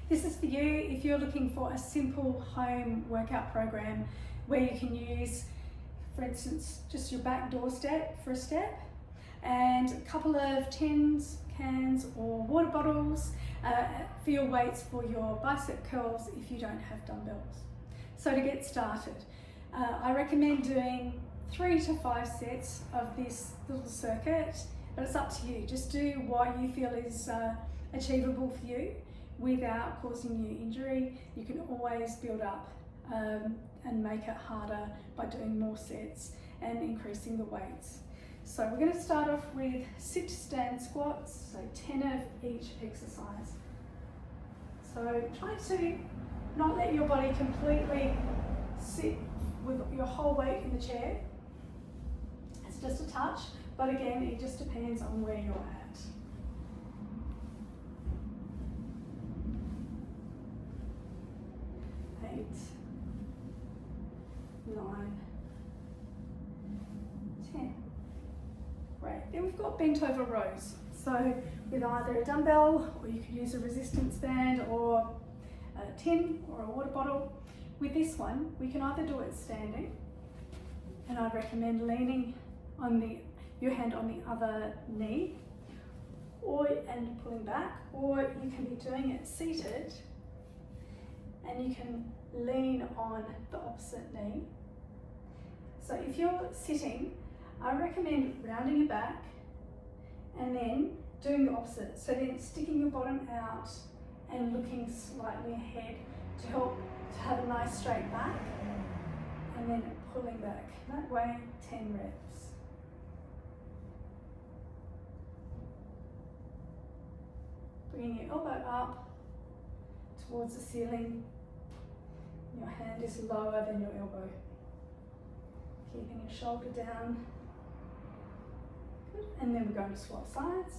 This is for you if you're looking for a simple home workout program where you can use, for instance, just your back door step for a step and a couple of tins, cans or water bottles for your weights for your bicep curls if you don't have dumbbells. So to get started, I recommend doing 3 to 5 sets of this little circuit, but it's up to you. Just do what you feel is achievable for you without causing you injury. You can always build up and make it harder by doing more sets and increasing the weights. So we're going to start off with sit to stand squats, so 10 of each exercise. So try to not let your body completely sit with your whole weight in the chair. It's just a touch, but again, it just depends on where you're at. Eight, 9, 10. Great. Then we've got bent over rows. So with either a dumbbell, or you could use a resistance band or a tin or a water bottle. With this one, we can either do it standing, and I recommend leaning on your hand on the other knee, and pulling back, or you can be doing it seated, and you can lean on the opposite knee. So if you're sitting, I recommend rounding your back and then doing the opposite. So then sticking your bottom out and looking slightly ahead to help to have a nice straight back, and then pulling back. That way, 10 reps. Bringing your elbow up towards the ceiling. Your hand is lower than your elbow. Keeping your shoulder down. Good. And then we're going to swap sides.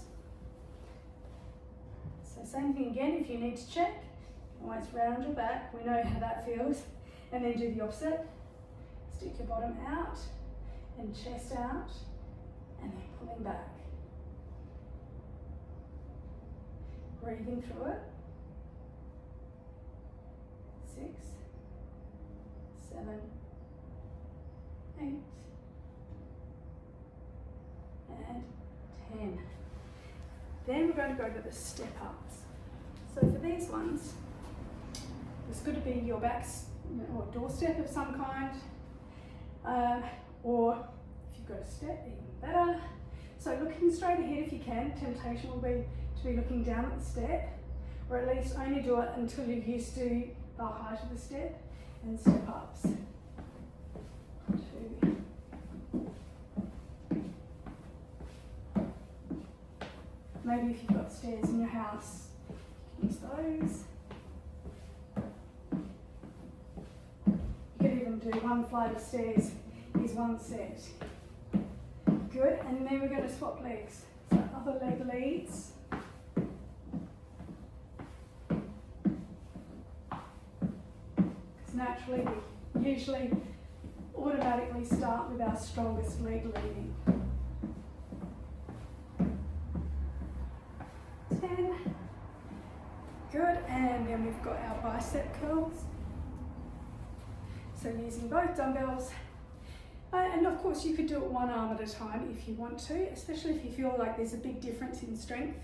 So same thing again, if you need to check, always round your back. We know how that feels. And then do the opposite. Stick your bottom out and chest out, and then pulling back. Breathing through it. 6, 7, 8, and 10. Then we're going to go to the step ups. So for these ones, it's good to be your back or doorstep of some kind, or if you've got a step, even better. So looking straight ahead if you can. Temptation will be to be looking down at the step, or at least only do it until you're used to the height of the step, and step ups. 2. Maybe if you've got stairs in your house, use those. You could even do 1 flight of stairs is 1 set. Good, and then we're going to swap legs. So other leg leads. Because naturally we usually automatically start with our strongest leg leading. 10. Good, and then we've got our bicep curls. So using both dumbbells. And of course you could do it one arm at a time if you want to, especially if you feel like there's a big difference in strength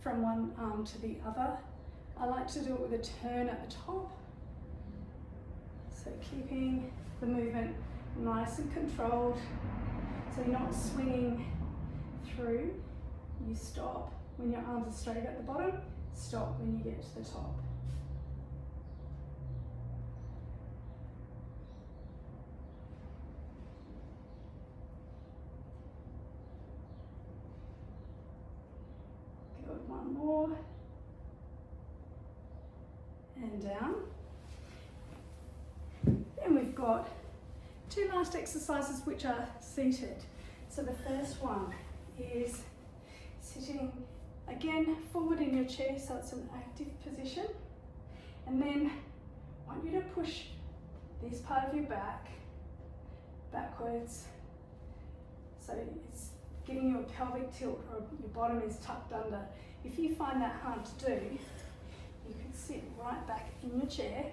from one arm to the other. I like to do it with a turn at the top. So keeping the movement nice and controlled. So you're not swinging through, you stop. When your arms are straight at the bottom, stop when you get to the top. Good, one more. And down. Then we've got 2 last exercises which are seated. So the first one is sitting again forward in your chair, so it's an active position. And then I want you to push this part of your back backwards. So it's getting your pelvic tilt, or your bottom is tucked under. If you find that hard to do, you can sit right in your chair,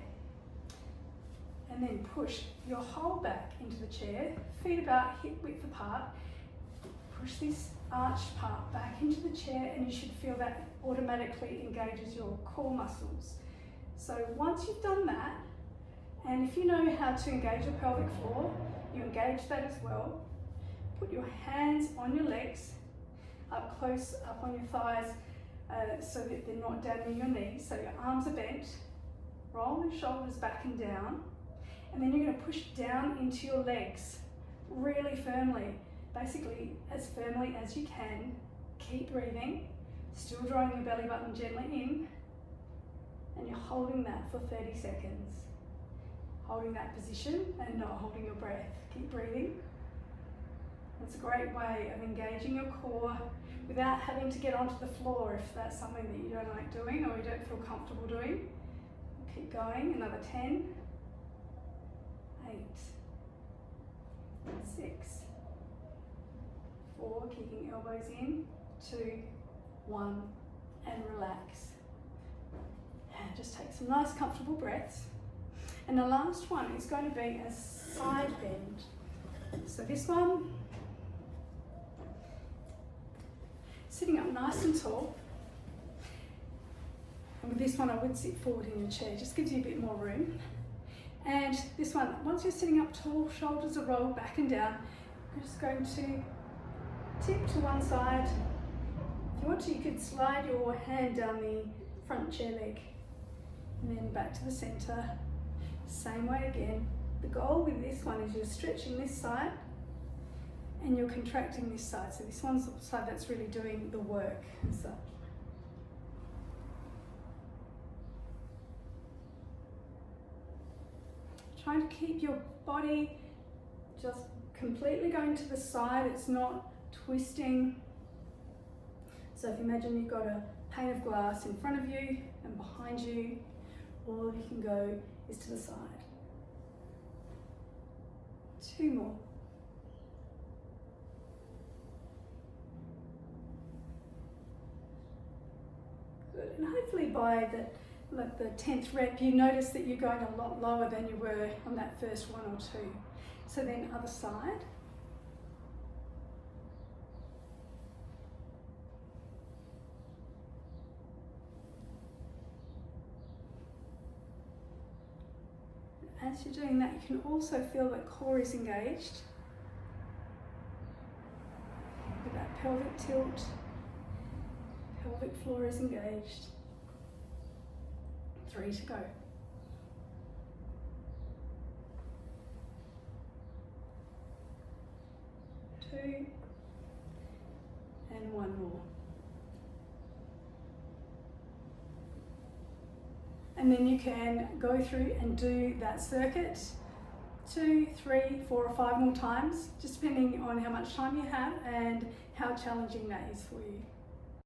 and then push your whole back into the chair, feet about hip width apart. Push this arched part back into the chair, and you should feel that automatically engages your core muscles. So once you've done that, and if you know how to engage your pelvic floor, you engage that as well. Put your hands on your legs, up close, up on your thighs, so that they're not down near your knees, so your arms are bent. Roll your shoulders back and down, and then you're going to push down into your legs really firmly, basically as firmly as you can. Keep breathing, still drawing your belly button gently in, and you're holding that for 30 seconds. Holding that position and not holding your breath. Keep breathing. It's a great way of engaging your core without having to get onto the floor if that's something that you don't like doing or you don't feel comfortable doing. Keep going, another 10, 8, 6, 4, keeping elbows in, 2, 1, and relax. And just take some nice comfortable breaths. And the last one is going to be a side bend. So this one, sitting up nice and tall. And with this one, I would sit forward in your chair, just gives you a bit more room. And this one, once you're sitting up tall, shoulders are rolled back and down, you're just going to tip to one side. If you want to, you could slide your hand down the front chair leg and then back to the center. Same way again. The goal with this one is you're stretching this side and you're contracting this side. So this one's the side that's really doing the work as such. Trying to keep your body just completely going to the side. It's not twisting. So if you imagine you've got a pane of glass in front of you and behind you, all you can go is to the side. 2 more. Good, and hopefully by the 10th rep, you notice that you're going a lot lower than you were on that first 1 or 2. So then other side. As you're doing that, you can also feel that core is engaged. With that pelvic tilt, pelvic floor is engaged. 3 to go. 2, and 1 more. And then you can go through and do that circuit 2, 3, 4 or 5 more times, just depending on how much time you have and how challenging that is for you.